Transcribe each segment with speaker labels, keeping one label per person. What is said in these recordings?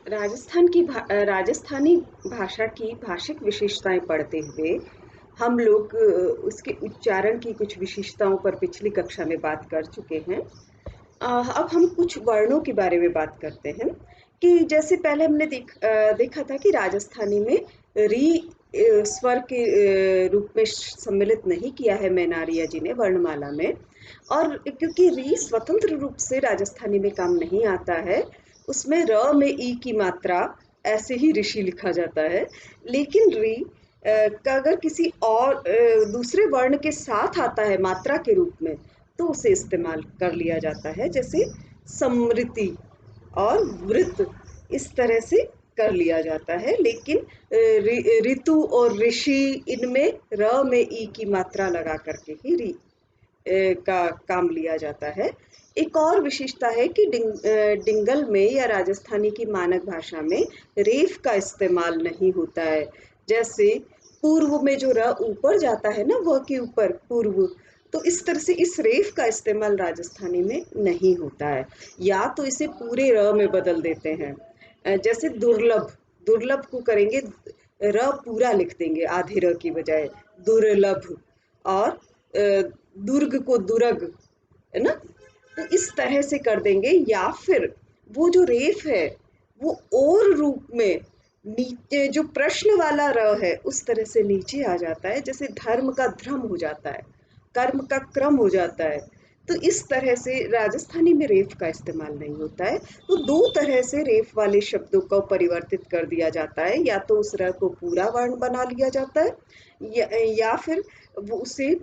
Speaker 1: राजस्थानी भाषा की भाषिक विशेषताएं पढ़ते हुए हम लोग उसके उच्चारण की कुछ विशेषताओं पर पिछली कक्षा में बात कर चुके हैं। अब हम कुछ वर्णों के बारे में बात करते हैं कि जैसे पहले हमने देखा था कि राजस्थानी में री स्वर के रूप में सम्मिलित नहीं किया है मैनारिया जी ने वर्णमाला में। और क्योंकि री स्वतंत्र रूप से राजस्थानी में काम नहीं आता है, उसमें र में ई की मात्रा ऐसे ही ऋषि लिखा जाता है। लेकिन री का अगर किसी और दूसरे वर्ण के साथ आता है मात्रा के रूप में, तो उसे इस्तेमाल कर लिया जाता है। जैसे समृति और वृत्त, इस तरह से कर लिया जाता है। लेकिन ऋतु और ऋषि, इनमें र में ई की मात्रा लगा करके ही री का काम लिया जाता है। एक और विशेषता है कि डिंगल में या राजस्थानी की मानक भाषा में रेफ का इस्तेमाल नहीं होता है। जैसे पूर्व में जो र ऊपर जाता है ना, वह के ऊपर पूर्व, तो इस तरह से इस रेफ का इस्तेमाल राजस्थानी में नहीं होता है। या तो इसे पूरे र में बदल देते हैं। जैसे दुर्लभ, दुर्लभ को करेंगे र पूरा लिख देंगे आधे र की बजाय, दुर्लभ। और दुर्ग को दुर्ग, है ना, तो इस तरह से कर देंगे। या फिर वो जो रेफ है वो और रूप में नीचे जो प्रश्न वाला र है उस तरह से नीचे आ जाता है। जैसे धर्म का ध्रम हो जाता है, कर्म का क्रम हो जाता है। तो इस तरह से राजस्थानी में रेफ का इस्तेमाल नहीं होता है। तो दो तरह से रेफ वाले शब्दों को परिवर्तित कर दिया जाता है। या तो उस र को पूरा वर्ण बना लिया जाता है, या फिर वो उसे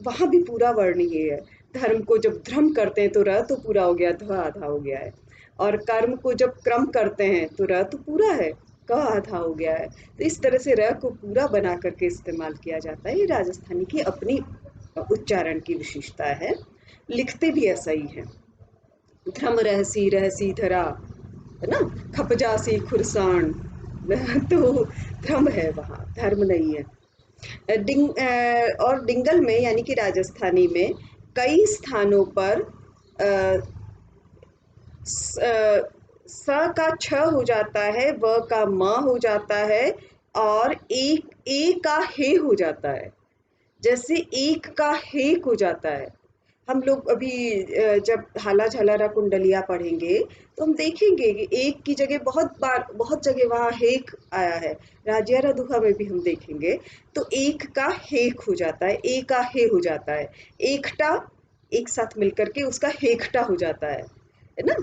Speaker 1: वहां भी पूरा वर्ण ही है। धर्म को जब ध्रम करते हैं तो र तो पूरा हो गया, ध आधा हो गया है। और कर्म को जब क्रम करते हैं तो र तो पूरा है, क आधा हो गया है। तो इस तरह से र को पूरा बना करके इस्तेमाल किया जाता है। ये राजस्थानी की अपनी उच्चारण की विशेषता है। लिखते भी ऐसा ही है। ध्रम रहसी रहसी धरा, है ना, खपजासी खुरसाण। तो ध्रम है वहां, धर्म नहीं है। और डिंगल में यानी कि राजस्थानी में कई स्थानों पर अ, स का छ हो जाता है, व का म हो जाता है, और एक ए का हे हो जाता है। जैसे एक का हेक हो जाता है। हम लोग अभी जब हाला झालारा कुंडलिया पढ़ेंगे तो हम देखेंगे कि एक की जगह बहुत जगह वहां हेक आया है। राजियारा दुहा में भी हम देखेंगे तो एक का हेक हो जाता है, ए का हे हो जाता है। एकटा एक साथ मिलकर के उसका हेकटा हो जाता है ना।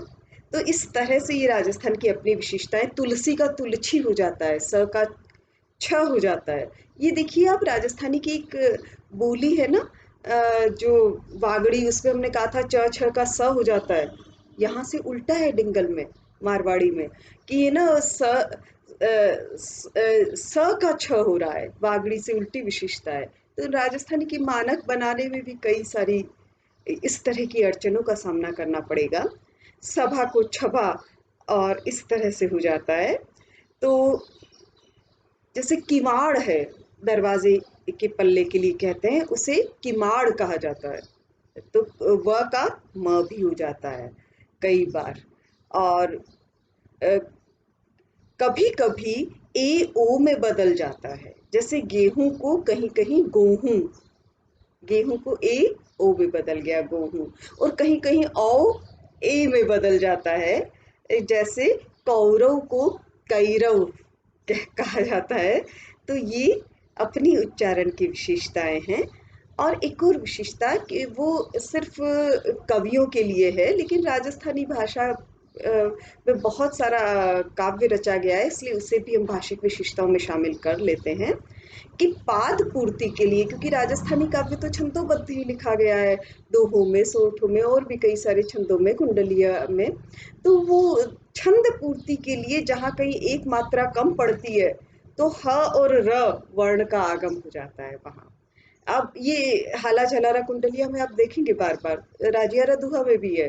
Speaker 1: तो इस तरह से ये राजस्थान की अपनी विशेषताएं। तुलसी का तुलछी हो जाता है, स का छ हो जाता है। ये देखिए आप, राजस्थानी की एक बोली है ना, जो वागड़ी, उसमें हमने कहा था च छ का स हो जाता है। यहाँ से उल्टा है डिंगल में, मारवाड़ी में, कि ये ना स का छ हो रहा है, वागड़ी से उल्टी विशेषता है। तो राजस्थानी की मानक बनाने में भी कई सारी इस तरह की अड़चनों का सामना करना पड़ेगा। सभा को छभा, और इस तरह से हो जाता है। तो जैसे किवाड़ है, दरवाजे के पल्ले के लिए कहते हैं, उसे किमाड़ कहा जाता है। तो व का म भी हो जाता है कई बार। और कभी कभी ए ओ में बदल जाता है। जैसे गेहूं को कहीं कहीं गेहूं, गेहूं को ए ओ में बदल गया गेहूं। और कहीं कहीं औ ए में बदल जाता है। जैसे कौरव को कैरव कहा जाता है। तो ये अपनी उच्चारण की विशेषताएं हैं। और एक और विशेषता कि वो सिर्फ कवियों के लिए है, लेकिन राजस्थानी भाषा में बहुत सारा काव्य रचा गया है, इसलिए उसे भी हम भाषिक विशेषताओं में शामिल कर लेते हैं। कि पाद पूर्ति के लिए, क्योंकि राजस्थानी काव्य तो छंदोबद्ध ही लिखा गया है, दोहों में, सोठों में, और भी कई सारे छंदों में, कुंडलिया में। तो वो छंद पूर्ति के लिए जहाँ कहीं एक मात्रा कम पड़ती है तो ह और र वर्ण का आगम हो जाता है वहां। अब ये हाला झलारा कुंडलिया में आप देखेंगे बार बार, राजियारा दुहा में भी है।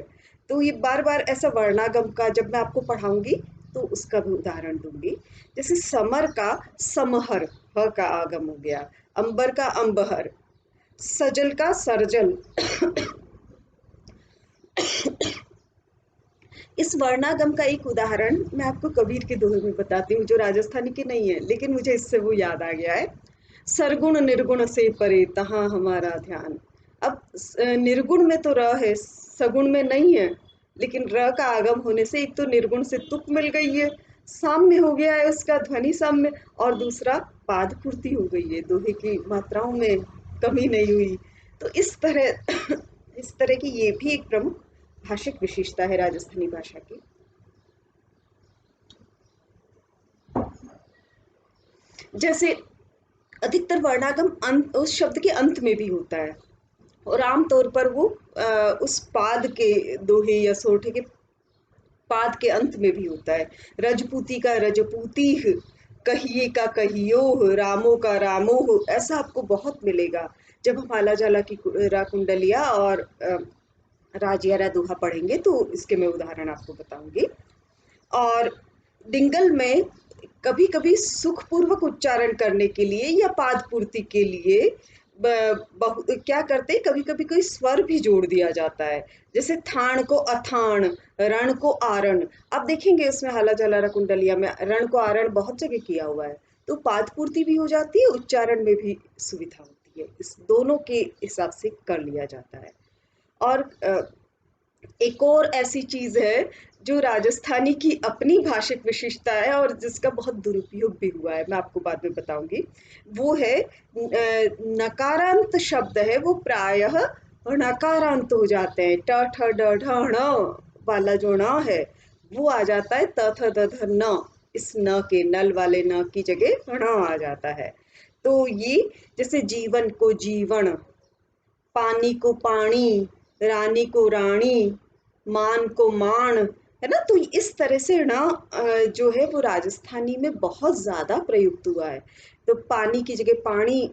Speaker 1: तो ये बार बार ऐसा वर्णागम का जब मैं आपको पढ़ाऊंगी तो उसका भी उदाहरण दूंगी। जैसे समर का समहर, ह का आगम हो गया। अंबर का अंबहर, सजल का सर्जल। इस इस वर्णागम का एक उदाहरण मैं आपको कबीर के दोहे में बताती हूँ, जो राजस्थानी के नहीं है, लेकिन मुझे इससे वो याद आ गया है। सरगुण निर्गुण से परे तहाँ हमारा ध्यान। अब निर्गुण में तो र है, सगुण में नहीं है, लेकिन र का आगम होने से एक तो निर्गुण से तुक मिल गई है, साम्य हो गया है उसका ध्वनि साम्य, और दूसरा पाद पूर्ति हो गई है, दोहे की मात्राओं में कमी नहीं हुई। तो इस तरह इस तरह की ये भी एक प्रमुख भाषिक विशेषता है राजस्थानी भाषा की। जैसे अधिकतर वर्णागम अंत, उस शब्द के अंत में भी होता है, और आमतौर पर वो उस पाद के, दोहे या सोठे के पाद के अंत में भी होता है। रजपूती का रजपूती, कहिए का कहियो, रामो का रामो, ऐसा आपको बहुत मिलेगा जब हम आला जाला की कुंडलिया और राजियारा दोहा पढ़ेंगे, तो इसके मैं उदाहरण आपको बताऊंगी। और डिंगल में कभी कभी सुखपूर्वक उच्चारण करने के लिए या पाद पूर्ति के लिए क्या करते हैं, कभी कभी कोई स्वर भी जोड़ दिया जाता है, जैसे थाण को अथाण, रण को आरण। आप देखेंगे उसमें हाला जलारा कुंडलिया में रण को आरण बहुत जगह किया हुआ है। तो पाद पूर्ति भी हो जाती है, उच्चारण में भी सुविधा होती है, इस दोनों के हिसाब से कर लिया जाता है। और एक और ऐसी चीज है जो राजस्थानी की अपनी भाषिक विशेषता है और जिसका बहुत दुरुपयोग भी हुआ है, मैं आपको बाद में बताऊंगी। वो है नकारांत शब्द है, वो प्रायः णकारांत हो जाते हैं। ट ठ ड ढ ण वाला जो ण है वो आ जाता है त थ द ध न, इस न के, नल वाले न की जगह ण आ जाता है। तो ये जैसे जीवन को जीवन, पानी को पानी, रानी को रानी, मान को मान, है ना। तो इस तरह से ना जो है वो राजस्थानी में बहुत ज्यादा प्रयुक्त हुआ है। तो पानी की जगह पानी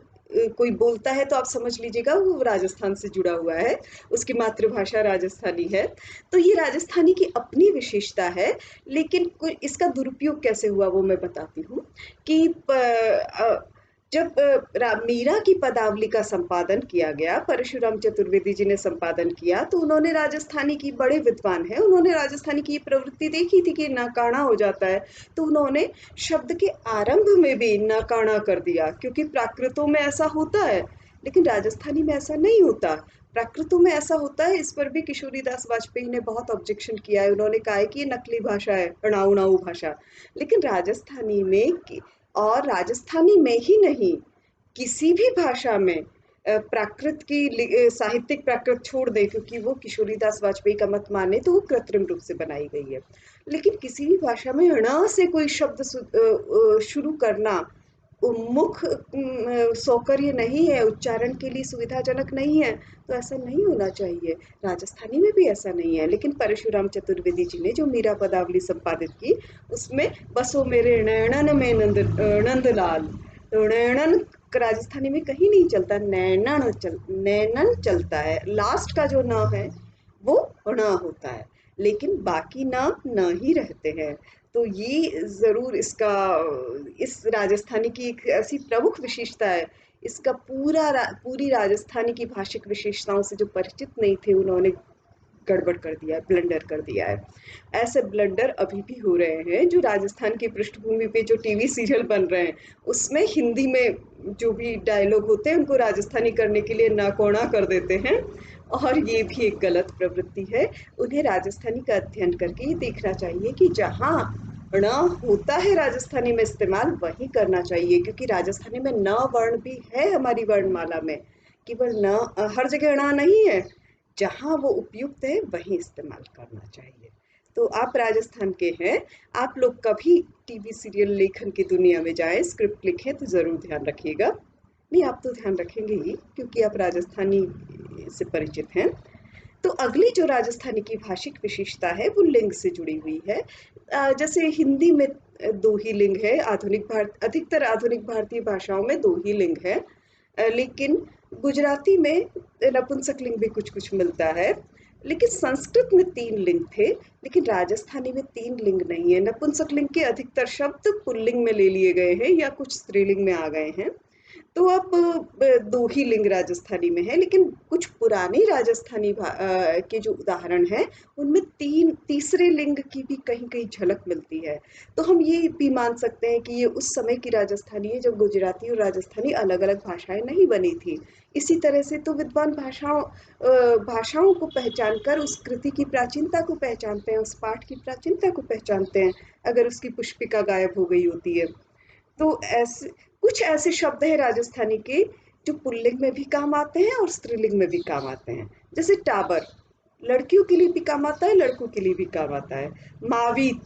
Speaker 1: कोई बोलता है तो आप समझ लीजिएगा वो राजस्थान से जुड़ा हुआ है, उसकी मातृभाषा राजस्थानी है। तो ये राजस्थानी की अपनी विशेषता है। लेकिन इसका दुरुपयोग कैसे हुआ वो मैं बताती हूँ कि जब मीरा की पदावली का संपादन किया गया, परशुराम चतुर्वेदी जी ने संपादन किया, तो उन्होंने राजस्थानी की, बड़े विद्वान है, उन्होंने राजस्थानी की प्रवृत्ति देखी थी कि नकाणा हो जाता है, तो उन्होंने शब्द के आरंभ में भी नकाणा कर दिया, क्योंकि प्राकृतों में ऐसा होता है, लेकिन राजस्थानी में ऐसा नहीं होता। प्राकृतों में ऐसा होता है, इस पर भी किशोरीदास वाजपेयी ने बहुत ऑब्जेक्शन किया है। उन्होंने कहा है कि ये नकली भाषा है, अणाऊ अणाऊ भाषा। लेकिन राजस्थानी में, और राजस्थानी में ही नहीं, किसी भी भाषा में प्राकृत की, साहित्यिक प्राकृत छोड़ दे, क्योंकि वो किशोरीदास वाजपेयी का मत माने तो वो कृत्रिम रूप से बनाई गई है। लेकिन किसी भी भाषा में ण से कोई शब्द शुरू करना मुख सौकर्य नहीं है, उच्चारण के लिए सुविधाजनक नहीं है, तो ऐसा नहीं होना चाहिए। राजस्थानी में भी ऐसा नहीं है। लेकिन परशुराम चतुर्वेदी जी ने जो मीरा पदावली संपादित की, उसमें बसो मेरे नैणन में नंदलाल, तो नैणन राजस्थानी में कहीं नहीं चलता, नैनन चलता है। लास्ट का जो न है वो ण होता है, लेकिन बाकी न ही रहते हैं। तो ये जरूर इसका, इस राजस्थानी की एक ऐसी प्रमुख विशेषता है। इसका पूरी राजस्थानी की भाषिक विशेषताओं से जो परिचित नहीं थे, उन्होंने गड़बड़ कर दिया है, ब्लंडर कर दिया है। ऐसे ब्लंडर अभी भी हो रहे हैं, जो राजस्थान की पृष्ठभूमि पे जो टीवी सीरियल बन रहे हैं, उसमें हिंदी में जो भी डायलॉग होते हैं उनको राजस्थानी करने के लिए नाकोना कर देते हैं, और ये भी एक गलत प्रवृत्ति है। उन्हें राजस्थानी का अध्ययन करके ये देखना चाहिए कि जहाँ ण होता है राजस्थानी में इस्तेमाल, वही करना चाहिए, क्योंकि राजस्थानी में न वर्ण भी है हमारी वर्णमाला में, केवल न, हर जगह ण नहीं है, जहाँ वो उपयुक्त है वही इस्तेमाल करना चाहिए। तो आप राजस्थान के हैं, आप लोग कभी टीवी सीरियल लेखन की दुनिया में जाएं, स्क्रिप्ट लिखें तो जरूर ध्यान रखिएगा। नहीं, आप तो ध्यान रखेंगे ही, क्योंकि आप राजस्थानी से परिचित हैं। तो अगली जो राजस्थानी की भाषिक विशेषता है वो लिंग से जुड़ी हुई है। जैसे हिंदी में दो ही लिंग है, अधिकतर आधुनिक भारतीय भाषाओं में दो ही लिंग है, लेकिन गुजराती में नपुंसक लिंग भी कुछ कुछ मिलता है। लेकिन संस्कृत में तीन लिंग थे, लेकिन राजस्थानी में तीन लिंग नहीं है। नपुंसक लिंग के अधिकतर शब्द पुल्लिंग में ले लिए गए हैं या कुछ स्त्रीलिंग में आ गए हैं। तो अब दो ही लिंग राजस्थानी में है, लेकिन कुछ पुरानी राजस्थानी के जो उदाहरण हैं, उनमें तीसरे लिंग की भी कहीं कहीं झलक मिलती है। तो हम ये भी मान सकते हैं कि ये उस समय की राजस्थानी है जब गुजराती और राजस्थानी अलग अलग भाषाएं नहीं बनी थी। इसी तरह से तो विद्वान भाषाओं को पहचान कर उस कृति की प्राचीनता को पहचानते हैं, उस पाठ की प्राचीनता को पहचानते हैं, अगर उसकी पुष्पिका गायब हो गई होती है। तो ऐसे कुछ ऐसे शब्द हैं राजस्थानी के जो पुल्लिंग में भी काम आते हैं और स्त्रीलिंग में भी काम आते हैं। जैसे टाबर, लड़कियों के लिए भी काम आता है, लड़कों के लिए भी काम आता है। मावीत,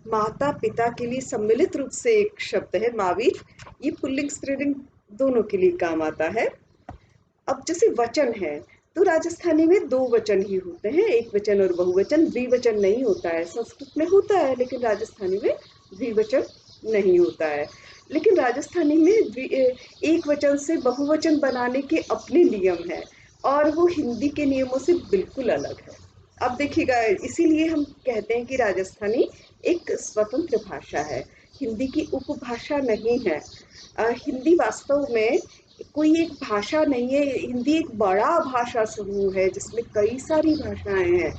Speaker 1: माता पिता के लिए सम्मिलित रूप से एक शब्द है मावीत। ये पुल्लिंग स्त्रीलिंग दोनों के लिए काम आता है। अब जैसे वचन है, तो राजस्थानी में दो वचन ही होते हैं, एक वचन और बहुवचन। द्विवचन नहीं होता है, संस्कृत में होता है लेकिन राजस्थानी में द्विवचन नहीं होता है। लेकिन राजस्थानी में एक वचन से बहुवचन बनाने के अपने नियम हैं और वो हिंदी के नियमों से बिल्कुल अलग है। अब देखिएगा, इसीलिए हम कहते हैं कि राजस्थानी एक स्वतंत्र भाषा है, हिंदी की उपभाषा नहीं है। हिंदी वास्तव में कोई एक भाषा नहीं है, हिंदी एक बड़ा भाषा समूह है जिसमें कई सारी भाषाएं हैं।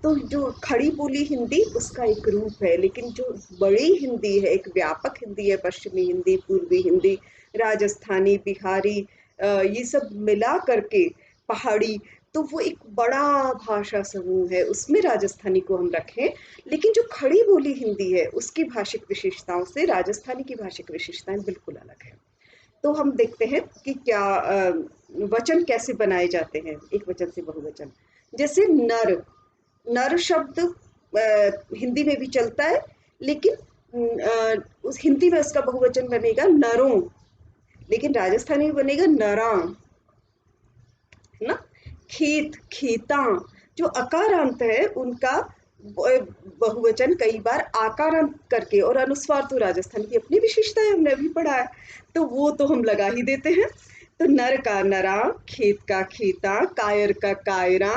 Speaker 1: तो जो खड़ी बोली हिंदी उसका एक रूप है, लेकिन जो बड़ी हिंदी है, एक व्यापक हिंदी है, पश्चिमी हिंदी, पूर्वी हिंदी, राजस्थानी, बिहारी, ये सब मिला करके, पहाड़ी, तो वो एक बड़ा भाषा समूह है, उसमें राजस्थानी को हम रखें। लेकिन जो खड़ी बोली हिंदी है उसकी भाषिक विशेषताओं से राजस्थानी की भाषिक विशेषताएं बिल्कुल अलग है। तो हम देखते हैं कि क्या वचन कैसे बनाए जाते हैं, एक वचन से बहुवचन। जैसे नर, नर शब्द हिंदी में भी चलता है, लेकिन उस हिंदी में उसका बहुवचन बनेगा नरों, लेकिन राजस्थानी में बनेगा नरा, है ना। खेत, खेता, जो अकारांत है उनका बहुवचन कई बार आकारांत करके, और अनुस्वार तो राजस्थान की अपनी विशेषता है, हमने अभी पढ़ा है, तो वो तो हम लगा ही देते हैं। तो नर का नरा, खेत का खेता, कायर का कायरा,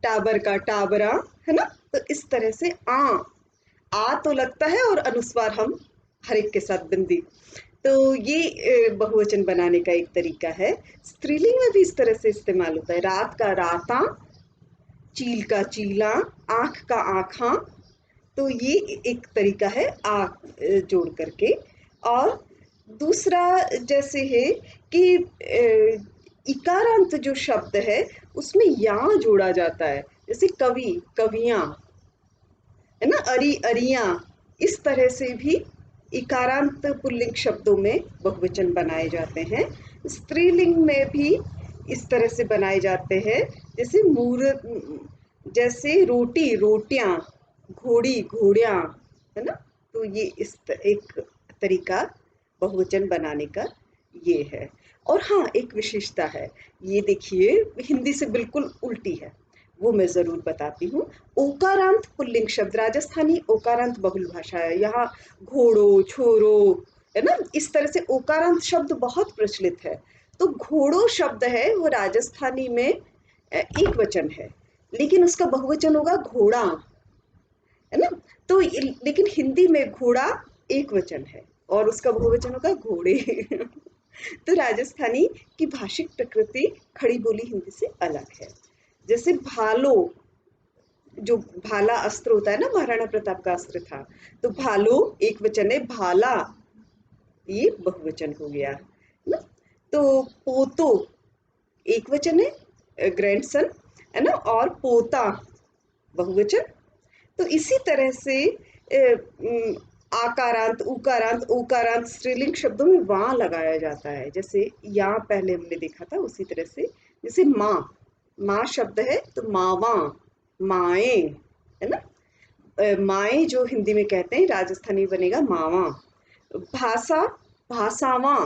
Speaker 1: टाबर का टाबरा, है ना। तो इस तरह से आ तो लगता है और अनुस्वार हम हर एक के साथ बिंदी। तो ये बहुवचन बनाने का एक तरीका है। स्त्रीलिंग में भी इस तरह से इस्तेमाल होता है, रात का राता, चील का चीला, आंख का आंखा। तो ये एक तरीका है जोड़ करके। और दूसरा जैसे है कि इकारांत जो शब्द है उसमें या जोड़ा जाता है, जैसे कवि, कवियां, है ना, अरी, अरियां। इस तरह से भी इकारांत पुल्लिंग शब्दों में बहुवचन बनाए जाते हैं। स्त्रीलिंग में भी इस तरह से बनाए जाते हैं, जैसे जैसे रोटी, रोटियां, घोड़ी, घोड़ियां, है ना। तो ये एक तरीका बहुवचन बनाने का ये है। और हाँ, एक विशेषता है, ये देखिए हिंदी से बिल्कुल उल्टी है, वो मैं जरूर बताती हूँ। ओकारांत पुल्लिंग शब्द, राजस्थानी ओकारांत बहुल भाषा है, यहाँ घोड़ो, छोरो, है ना, इस तरह से ओकारांत शब्द बहुत प्रचलित है। तो घोड़ो शब्द है वो राजस्थानी में एक वचन है, लेकिन उसका बहुवचन होगा घोड़ा, है ना। तो लेकिन हिंदी में घोड़ा एक वचन है और उसका बहुवचन होगा घोड़े। तो राजस्थानी की भाषिक प्रकृति खड़ी बोली हिंदी से अलग है। जैसे भालो, जो भाला अस्त्र होता है ना, महाराणा प्रताप का अस्त्र था, तो भालो एक वचन है, भाला ये बहुवचन हो गया ना। तो पोतो एक वचन है, ग्रैंडसन, है ना, और पोता बहुवचन। तो इसी तरह से आकारांत, उकारांत, ओकारांत स्त्रीलिंग शब्दों में वां लगाया जाता है, जैसे यहाँ पहले हमने देखा था उसी तरह से। जैसे माँ, माँ शब्द है तो मावा, माए, है ना। माए जो हिंदी में कहते हैं, राजस्थानी बनेगा मावा। भाषा, भाषावा।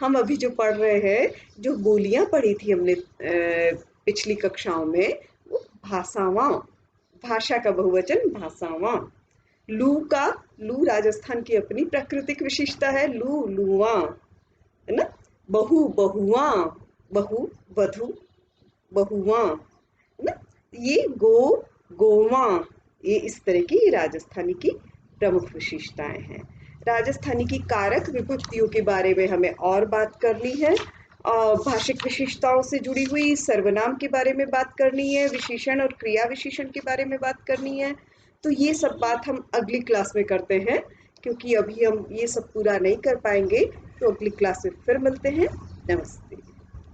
Speaker 1: हम अभी जो पढ़ रहे हैं, जो बोलियां पढ़ी थी हमने पिछली कक्षाओं में, वो भाषावां, भाषा का बहुवचन भाषावां। लू का, लू राजस्थान की अपनी प्राकृतिक विशेषता है, लू, लुआ, है ना। बहु, बहुआ, बहु, वधु, बहुआ, है ना। ये गो, गोवा, ये इस तरह की राजस्थानी की प्रमुख विशेषताएं हैं। राजस्थानी की कारक विभक्तियों के बारे में हमें और बात करनी है। भाषिक विशेषताओं से जुड़ी हुई सर्वनाम के बारे में बात करनी है, विशेषण और क्रिया विशेषण के बारे में बात करनी है। तो ये सब बात हम अगली क्लास में करते हैं, क्योंकि अभी हम ये सब पूरा नहीं कर पाएंगे। तो अगली क्लास में फिर मिलते हैं। नमस्ते।